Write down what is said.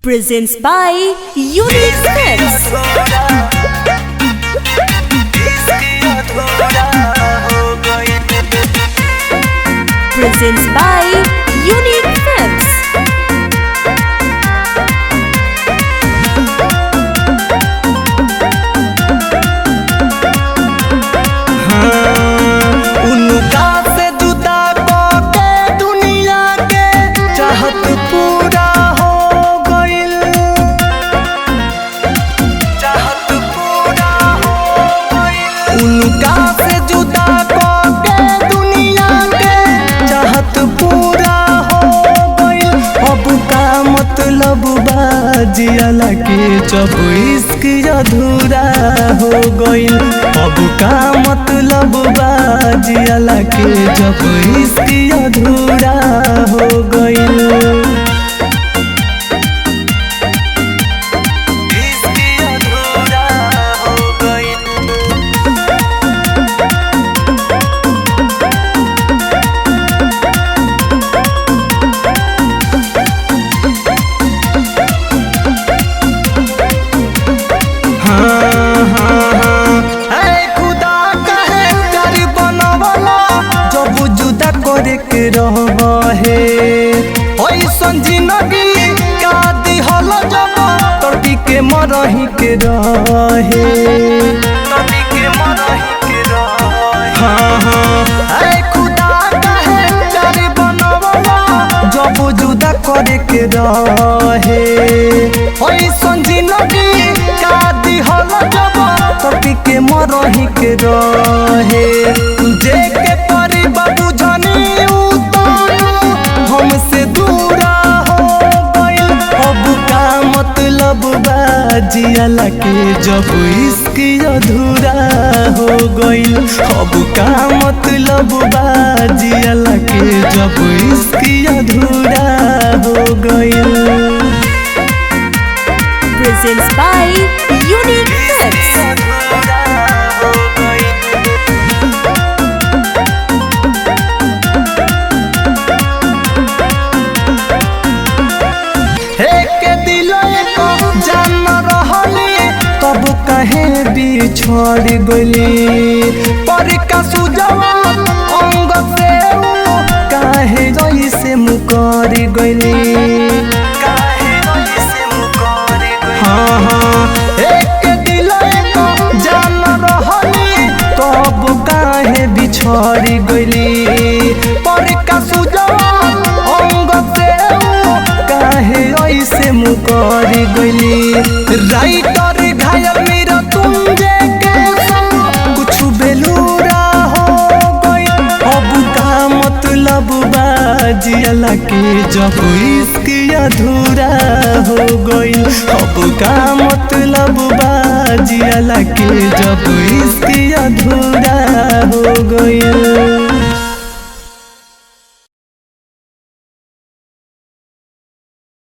presents by Unique Steps. Presents by Unique Steps. उनका से जुदा के दुनिया के चाहत पूरा हो गइल, चाहत पूरा हो गइल। उनका से जुदा के दुनिया के चाहत पूरा हो गइल। अब का मतलब बाजियाला के जब इश्क अधूरा हो गइल। अब का मतलब बाजियाला के जब इश्क अधूरा हो गइल। इश्क अधूरा हो गइल। के रहे ऐसन जिंदगी का दिहल जब तड़पी के मरही के रहे, तड़पी के मरही के रहे। हाँ हाँ ऐ खुदा कहे प्यार बनवला जब जुदा करे के रहे ऐसन जिंदगी का दिहल जब तड़पी के मरही के रहे। तुझे के परी बाबू जानी हमसे दूरा हो गइल। अब का मतलब बाजियाला के जब इश्क अधूरा हो गइल। अब का मतलब बाजियाला के जब इश्क अधूरा हो गइल। Presents by Unique Steps. तब कहे बिछड़ गइली पर का सुजवा अंग से काहे जैसे मुकर गइली, काहे जैसे मुकर गइली। हाँ हाँ एक दिल एक जान रहली तब काहे बिछड़ गइली पर का सुजवा अंग से काहे ऐसे मुकर गइली। राइटर घायल मेरा तुम जे के संग कुछ बेलूरा हो गइल। अब का मतलब बाजियाला के जब इश्क अधूरा हो गइल। अब का मतलब बाजियाला के जब इश्क अधूरा हो गइल।